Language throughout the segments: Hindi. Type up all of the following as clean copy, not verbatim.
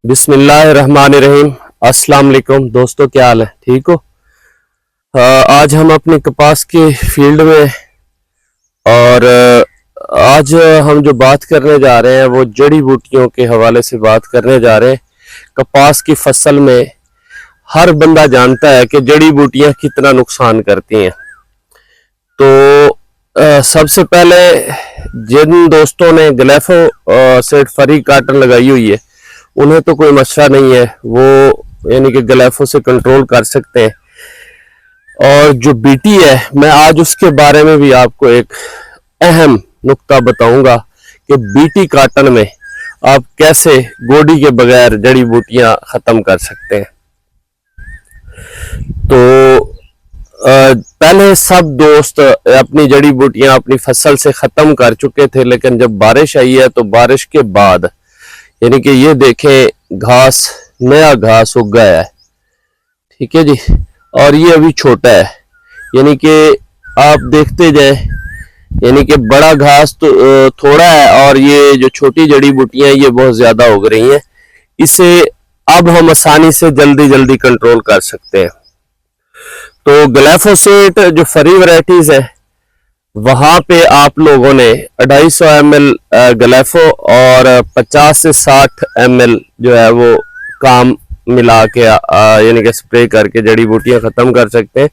बिस्मिल्लाहिर्रहमानिर्रहीम। अस्सलाम वालेकुम दोस्तों, क्या हाल है? ठीक हो? आज हम अपनी कपास के फील्ड में और आज हम जो बात करने जा रहे हैं वो जड़ी बूटियों के हवाले से बात करने जा रहे हैं। कपास की फसल में हर बंदा जानता है कि जड़ी बूटियां कितना नुकसान करती हैं। तो सबसे पहले जिन दोस्तों ने ग्लेफोसेट फरी काटन लगाई हुई है उन्हें तो कोई मसला नहीं है, वो यानी कि ग्लेफो से कंट्रोल कर सकते हैं। और जो बीटी है, मैं आज उसके बारे में भी आपको एक अहम नुक्ता बताऊंगा कि बीटी काटन में आप कैसे गोडी के बगैर जड़ी बूटियां खत्म कर सकते हैं। तो पहले सब दोस्त अपनी जड़ी बूटियां अपनी फसल से खत्म कर चुके थे, लेकिन जब बारिश आई है तो बारिश के बाद यानी कि ये देखें घास, नया घास उग गया है, ठीक है जी। और ये अभी छोटा है, यानी कि आप देखते जाए, यानी कि बड़ा घास तो थोड़ा है और ये जो छोटी जड़ी बूटियां ये बहुत ज्यादा उग रही हैं। इसे अब हम आसानी से जल्दी कंट्रोल कर सकते हैं। तो ग्लेफोसेट जो फरी वैरायटीज है वहां पे आप लोगों ने 250 ml ग्लेफो और 50 से 60 ml जो है वो काम मिला के यानी कि स्प्रे करके जड़ी बूटियां खत्म कर सकते हैं।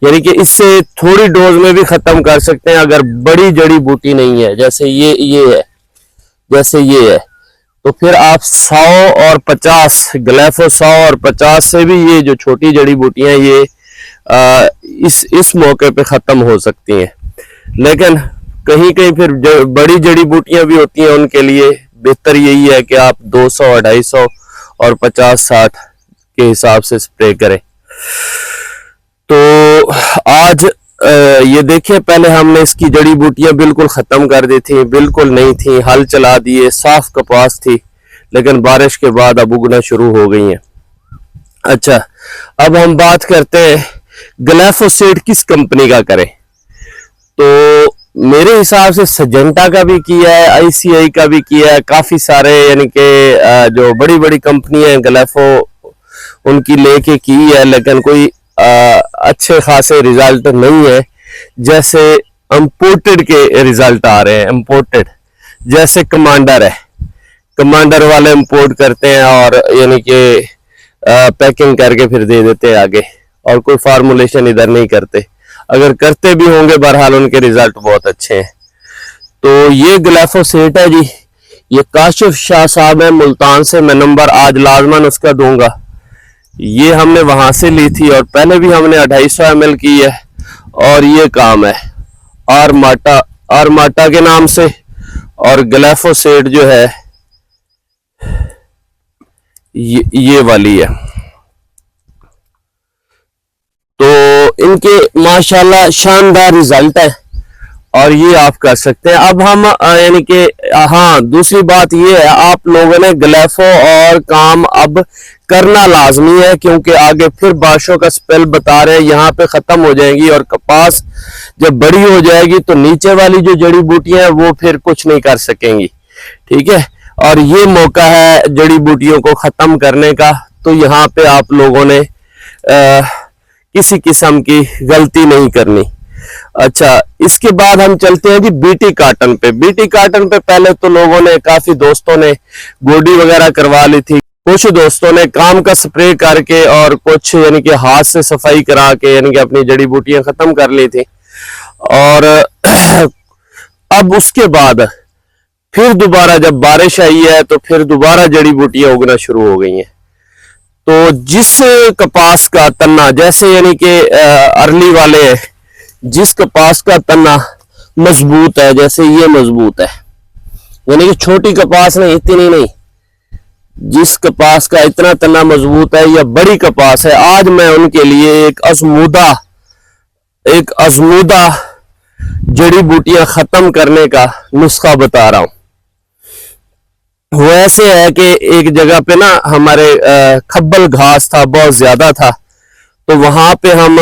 यानी कि इससे थोड़ी डोज में भी खत्म कर सकते हैं। अगर बड़ी जड़ी बूटी नहीं है, जैसे ये है, जैसे ये है, तो फिर आप 100 और 50 ग्लेफो 100 और 50 से भी ये जो छोटी जड़ी बूटियां ये इस मौके पे खत्म हो सकती हैं। लेकिन कहीं कहीं फिर बड़ी जड़ी बूटियां भी होती हैं, उनके लिए बेहतर यही है कि आप 200, 250 और 50-60 के हिसाब से स्प्रे करें। तो आज ये देखिए, पहले हमने इसकी जड़ी बूटियां बिल्कुल खत्म कर दी थी, बिल्कुल नहीं थी, हल चला दिए, साफ कपास थी, लेकिन बारिश के बाद अब उगना शुरू हो गई हैं। अच्छा, अब हम बात करते हैं ग्लेफोसेट किस कंपनी का करें। तो मेरे हिसाब से सजेंटा का भी किया है, आईसीआई का भी किया है, काफी सारे यानी कि जो बड़ी बड़ी कंपनियां हैं ग्लेफो उनकी लेके की है, लेकिन कोई अच्छे खासे रिजल्ट नहीं है। जैसे इंपोर्टेड के रिजल्ट आ रहे हैं, इंपोर्टेड जैसे कमांडर है, कमांडर वाले इंपोर्ट करते हैं और यानी कि पैकिंग करके फिर दे देते हैं आगे, और कोई फार्मूलेशन इधर नहीं करते। अगर करते भी होंगे बहरहाल उनके रिजल्ट बहुत अच्छे हैं। तो ये ग्लेफोसेट है जी, ये काशिफ शाह साहब है मुल्तान से, मैं नंबर आज लाजमन उसका दूंगा। ये हमने वहां से ली थी और पहले भी हमने 250 ml की है। और ये काम है आरमाटा के नाम से, और ग्लेफोसेट जो है ये वाली है। तो इनके माशाल्लाह शानदार रिजल्ट है और ये आप कर सकते हैं। अब हम यानी कि हाँ, दूसरी बात ये है, आप लोगों ने ग्लेफो और काम अब करना लाजमी है, क्योंकि आगे फिर बारिशों का स्पेल बता रहे हैं, यहाँ पे खत्म हो जाएंगी और कपास जब बड़ी हो जाएगी तो नीचे वाली जो जड़ी बूटियां हैं वो फिर कुछ नहीं कर सकेंगी, ठीक है। और ये मौका है जड़ी बूटियों को खत्म करने का, तो यहाँ पे आप लोगों ने किसी किस्म की गलती नहीं करनी। अच्छा, इसके बाद हम चलते हैं जी बीटी काटन पे। बीटी काटन पे पहले तो लोगों ने, काफी दोस्तों ने गोडी वगैरह करवा ली थी, कुछ दोस्तों ने काम का स्प्रे करके और कुछ यानी कि हाथ से सफाई करा के यानी कि अपनी जड़ी बूटियां खत्म कर ली थी। और अब उसके बाद फिर दोबारा जब बारिश आई है तो फिर दोबारा जड़ी बूटियां उगना शुरू हो गई हैं। तो जिस कपास का तन्ना, जैसे यानी कि अर्ली वाले, जिस कपास का तन्ना मजबूत है, जैसे ये मजबूत है, यानी कि छोटी कपास नहीं, इतनी नहीं, जिस कपास का इतना तन्ना मजबूत है या बड़ी कपास है, आज मैं उनके लिए एक अजमूदा जड़ी बूटियां खत्म करने का नुस्खा बता रहा हूं। वो ऐसे है कि एक जगह पे ना हमारे खब्बल घास था, बहुत ज्यादा था, तो वहां पे हम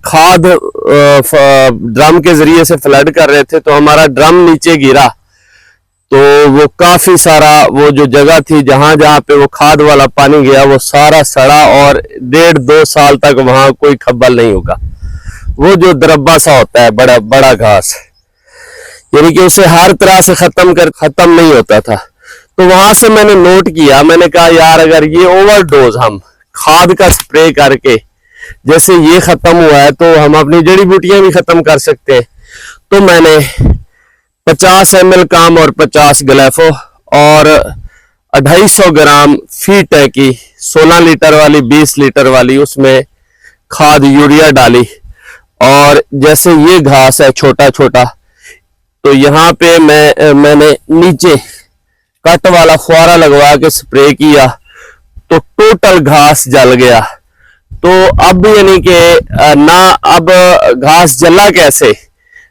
खाद ड्रम के जरिए से फ्लड कर रहे थे, तो हमारा ड्रम नीचे गिरा, तो वो काफी सारा, वो जो जगह थी जहां जहां पे वो खाद वाला पानी गया वो सारा सड़ा और 1.5-2 साल तक वहां कोई खब्बल नहीं होगा। वो जो दरब्बा सा होता है, बड़ा बड़ा घास, यानी कि उसे हर तरह से खत्म नहीं होता था। तो वहां से मैंने नोट किया, मैंने कहा यार अगर ये ओवरडोज हम खाद का स्प्रे करके जैसे ये खत्म हुआ है तो हम अपनी जड़ी बूटियां भी खत्म कर सकते हैं। तो मैंने 50 ml काम और 50 ग्लेफो और 250 ग्राम फीट है की 16 लीटर वाली 20 लीटर वाली उसमें खाद यूरिया डाली। और जैसे ये घास है छोटा छोटा, तो यहाँ पे मैंने नीचे कट वाला फुहारा लगवा के स्प्रे किया तो टोटल घास जल गया। तो अब यानी कि ना अब घास जला कैसे,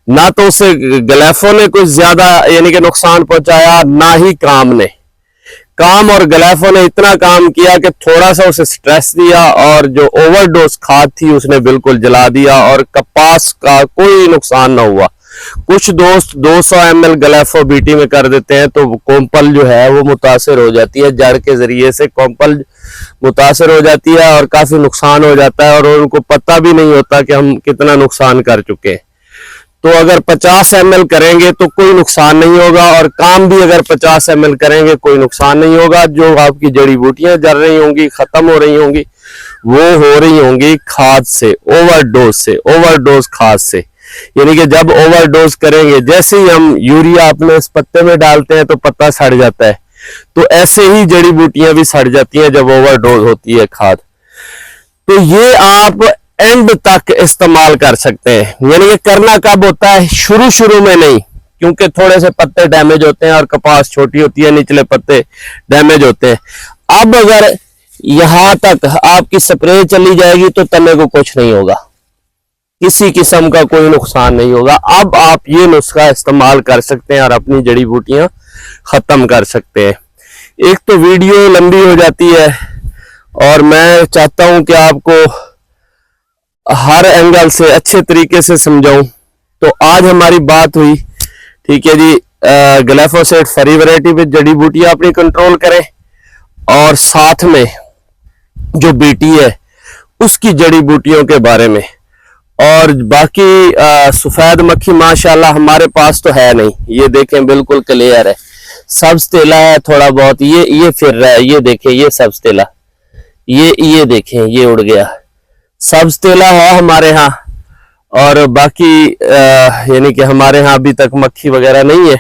ना तो उसे ग्लेफो ने कुछ ज्यादा यानी कि नुकसान पहुंचाया, ना ही काम और ग्लेफो ने इतना काम किया कि थोड़ा सा उसे स्ट्रेस दिया और जो ओवरडोज खाद थी उसने बिल्कुल जला दिया और कपास का कोई नुकसान ना हुआ। कुछ दोस्त 200 ml ग्लेफो बीटी में कर देते हैं तो कोम्पल जो है वो मुतासर हो जाती है, जड़ के जरिए से कोम्पल मुतासर हो जाती है और काफी नुकसान हो जाता है और उनको पता भी नहीं होता कि हम कितना नुकसान कर चुके हैं। तो अगर 50 ml करेंगे तो कोई नुकसान नहीं होगा और काम भी अगर 50 ml करेंगे कोई नुकसान नहीं होगा। जो आपकी जड़ी बूटियां जल रही होंगी, खत्म हो रही होंगी, वो हो रही होंगी खाद से, ओवरडोज खाद से। यानी कि जब ओवरडोज करेंगे, जैसे ही हम यूरिया अपने इस पत्ते में डालते हैं तो पत्ता सड़ जाता है, तो ऐसे ही जड़ी बूटियां भी सड़ जाती हैं जब ओवरडोज होती है खाद। तो ये आप एंड तक इस्तेमाल कर सकते हैं। यानी कि करना कब होता है, शुरू में नहीं, क्योंकि थोड़े से पत्ते डैमेज होते हैं और कपास छोटी होती है, निचले पत्ते डैमेज होते हैं। अब अगर यहां तक आपकी स्प्रे चली जाएगी तो तने को कुछ नहीं होगा, किसी किस्म का कोई नुकसान नहीं होगा। अब आप ये नुस्खा इस्तेमाल कर सकते हैं और अपनी जड़ी बूटियां खत्म कर सकते हैं। एक तो वीडियो लंबी हो जाती है और मैं चाहता हूं कि आपको हर एंगल से अच्छे तरीके से समझाऊं। तो आज हमारी बात हुई, ठीक है जी, ग्लिफोसेट फरी वैरायटी पे जड़ी बूटियां अपनी कंट्रोल करें और साथ में जो बीटी है उसकी जड़ी बूटियों के बारे में। और बाकी सफेद मक्खी माशाल्लाह हमारे पास तो है नहीं, ये देखें बिल्कुल क्लियर है। सब्ज तेला है थोड़ा बहुत, ये फिर रहा है, ये देखें ये सब्ज तेला, ये देखें ये उड़ गया, सब्ज तेला है हमारे यहाँ। और बाकी यानी कि हमारे यहाँ अभी तक मक्खी वगैरह नहीं है।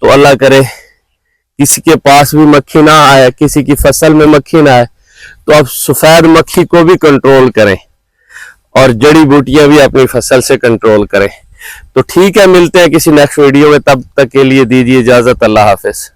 तो अल्लाह करे किसी के पास भी मक्खी ना आए, किसी की फसल में मक्खी ना आए, तो आप सफेद मक्खी को भी कंट्रोल करें और जड़ी बूटियां भी अपनी फसल से कंट्रोल करें। तो ठीक है, मिलते हैं किसी नेक्स्ट वीडियो में, तब तक के लिए दीजिए इजाजत, अल्लाह हाफिज।